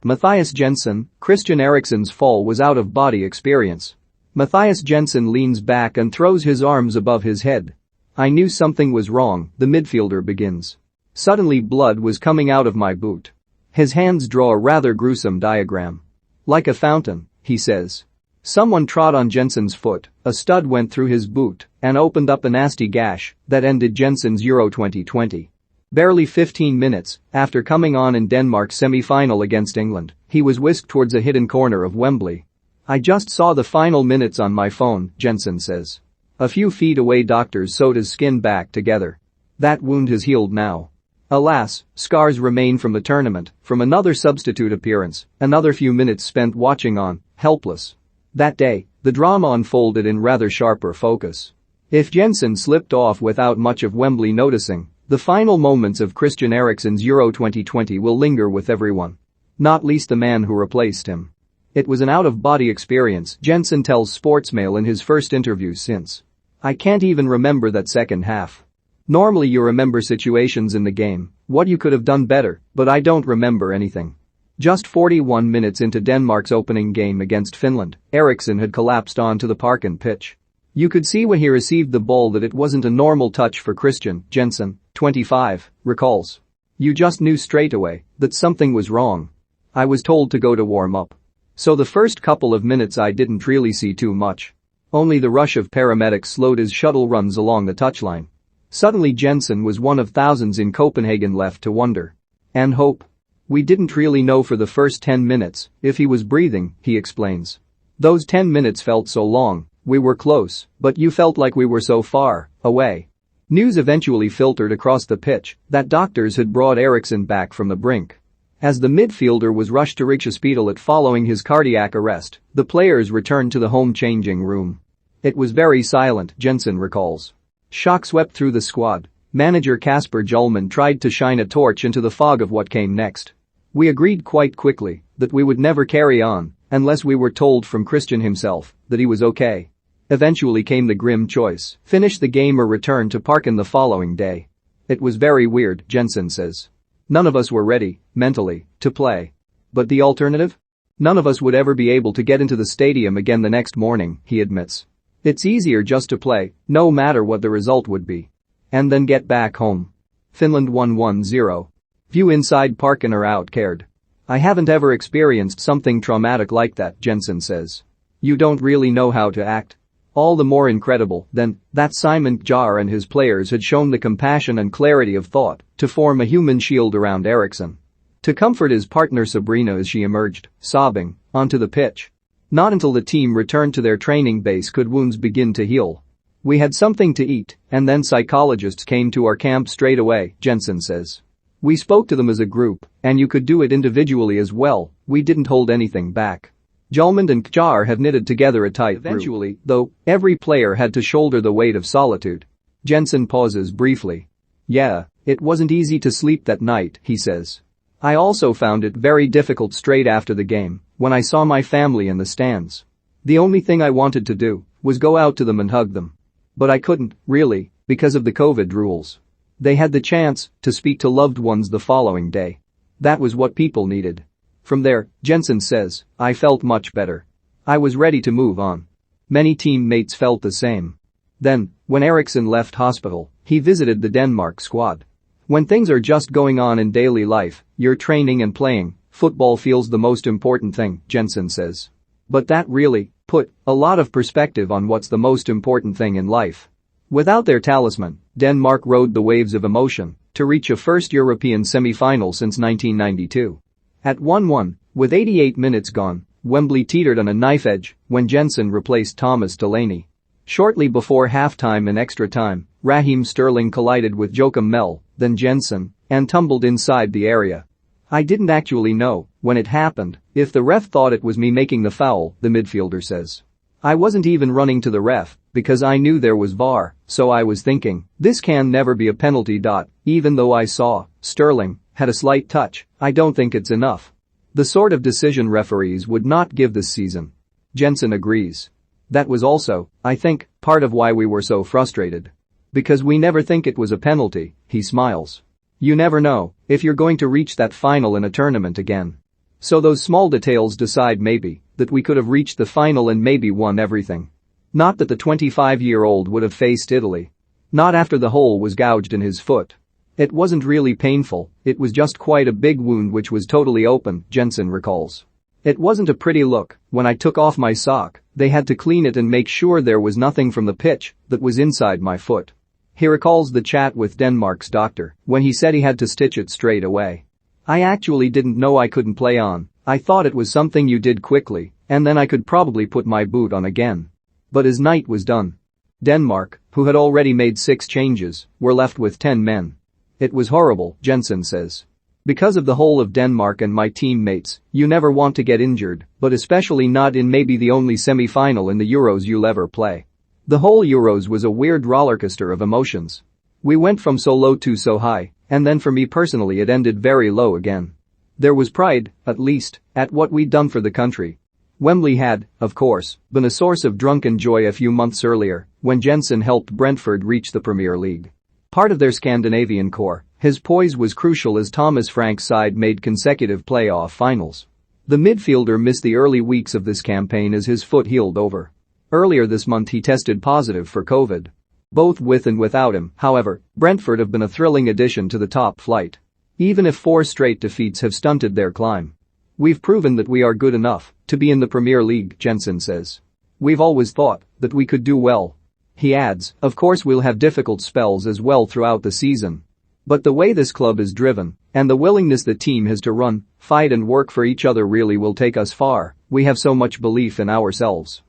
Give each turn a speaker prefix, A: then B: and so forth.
A: Mathias Jensen, Christian Eriksen's fall was out-of-body experience. Mathias Jensen leans back and throws his arms above his head. I knew something was wrong, the midfielder begins. Suddenly blood was coming out of my boot. His hands draw a rather gruesome diagram. Like a fountain, he says. Someone trod on Jensen's foot, a stud went through his boot and opened up a nasty gash that ended Jensen's Euro 2020. Barely 15 minutes after coming on in Denmark's semi-final against England, he was whisked towards a hidden corner of Wembley. I just saw the final minutes on my phone, Jensen says. A few feet away doctors sewed his skin back together. That wound has healed now. Alas, scars remain from the tournament, from another substitute appearance, another few minutes spent watching on, helpless. That day, the drama unfolded in rather sharper focus. If Jensen slipped off without much of Wembley noticing, the final moments of Christian Eriksen's Euro 2020 will linger with everyone. Not least the man who replaced him. It was an out-of-body experience, Jensen tells Sportsmail in his first interview since. I can't even remember that second half. Normally you remember situations in the game, what you could have done better, but I don't remember anything. Just 41 minutes into Denmark's opening game against Finland, Eriksen had collapsed onto the parking pitch. You could see when he received the ball that it wasn't a normal touch for Christian, Jensen, 25, recalls. You just knew straight away that something was wrong. I was told to go to warm up. So the first couple of minutes I didn't really see too much. Only the rush of paramedics slowed his shuttle runs along the touchline. Suddenly Jensen was one of thousands in Copenhagen left to wonder. And hope. We didn't really know for the first 10 minutes if he was breathing, he explains. Those 10 minutes felt so long, we were close, but you felt like we were so far away. News eventually filtered across the pitch that doctors had brought Eriksen back from the brink. As the midfielder was rushed to Rigshospitalet following his cardiac arrest, the players returned to the home changing room. It was very silent, Jensen recalls. Shock swept through the squad. Manager Kasper Hjulmand tried to shine a torch into the fog of what came next. We agreed quite quickly that we would never carry on unless we were told from Christian himself that he was okay. Eventually came the grim choice, finish the game or return to Parken the following day. It was very weird, Jensen says. None of us were ready, mentally, to play. But the alternative? None of us would ever be able to get into the stadium again the next morning, he admits. It's easier just to play, no matter what the result would be. And then get back home. Finland won 1-0. Few inside Parken are out-cared. I haven't ever experienced something traumatic like that, Jensen says. You don't really know how to act. All the more incredible, then, that Simon Kjær and his players had shown the compassion and clarity of thought to form a human shield around Eriksen. To comfort his partner Sabrina as she emerged, sobbing, onto the pitch. Not until the team returned to their training base could wounds begin to heal. We had something to eat, and then psychologists came to our camp straight away, Jensen says. We spoke to them as a group, and you could do it individually as well, we didn't hold anything back. Hjulmand and Kjær have knitted together a tight group. Eventually, though, every player had to shoulder the weight of solitude. Jensen pauses briefly. Yeah, it wasn't easy to sleep that night, he says. I also found it very difficult straight after the game, when I saw my family in the stands. The only thing I wanted to do was go out to them and hug them. But I couldn't, really, because of the COVID rules. They had the chance to speak to loved ones the following day. That was what people needed. From there, Jensen says, I felt much better. I was ready to move on. Many teammates felt the same. Then, when Eriksen left hospital, he visited the Denmark squad. When things are just going on in daily life, you're training and playing, football feels the most important thing, Jensen says. But that really put a lot of perspective on what's the most important thing in life. Without their talisman, Denmark rode the waves of emotion to reach a first European semi-final since 1992. At 1-1, with 88 minutes gone, Wembley teetered on a knife edge when Jensen replaced Thomas Delaney. Shortly before halftime and extra time, Raheem Sterling collided with Joachim Mell, then Jensen, and tumbled inside the area. I didn't actually know, when it happened, if the ref thought it was me making the foul, the midfielder says. I wasn't even running to the ref, because I knew there was VAR, so I was thinking, this can never be a penalty. Even though I saw Sterling had a slight touch, I don't think it's enough. The sort of decision referees would not give this season. Jensen agrees. That was also, I think, part of why we were so frustrated. Because we never think it was a penalty, he smiles. You never know if you're going to reach that final in a tournament again. So those small details decide maybe that we could have reached the final and maybe won everything. Not that the 25-year-old would have faced Italy. Not after the hole was gouged in his foot. It wasn't really painful, it was just quite a big wound which was totally open, Jensen recalls. It wasn't a pretty look. When I took off my sock, they had to clean it and make sure there was nothing from the pitch that was inside my foot. He recalls the chat with Denmark's doctor when he said he had to stitch it straight away. I actually didn't know I couldn't play on. I thought it was something you did quickly, and then I could probably put my boot on again. But his night was done. Denmark, who had already made 6 changes, were left with 10 men. It was horrible, Jensen says. Because of the whole of Denmark and my teammates, you never want to get injured, but especially not in maybe the only semi-final in the Euros you'll ever play. The whole Euros was a weird rollercoaster of emotions. We went from so low to so high, and then for me personally it ended very low again. There was pride, at least, at what we'd done for the country. Wembley had, of course, been a source of drunken joy a few months earlier when Jensen helped Brentford reach the Premier League. Part of their Scandinavian core, his poise was crucial as Thomas Frank's side made consecutive playoff finals. The midfielder missed the early weeks of this campaign as his foot healed over. Earlier this month he tested positive for COVID. Both with and without him, however, Brentford have been a thrilling addition to the top flight. Even if 4 straight defeats have stunted their climb. We've proven that we are good enough to be in the Premier League, Jensen says. We've always thought that we could do well. He adds, of course we'll have difficult spells as well throughout the season. But the way this club is driven, and the willingness the team has to run, fight and work for each other really will take us far. We have so much belief in ourselves.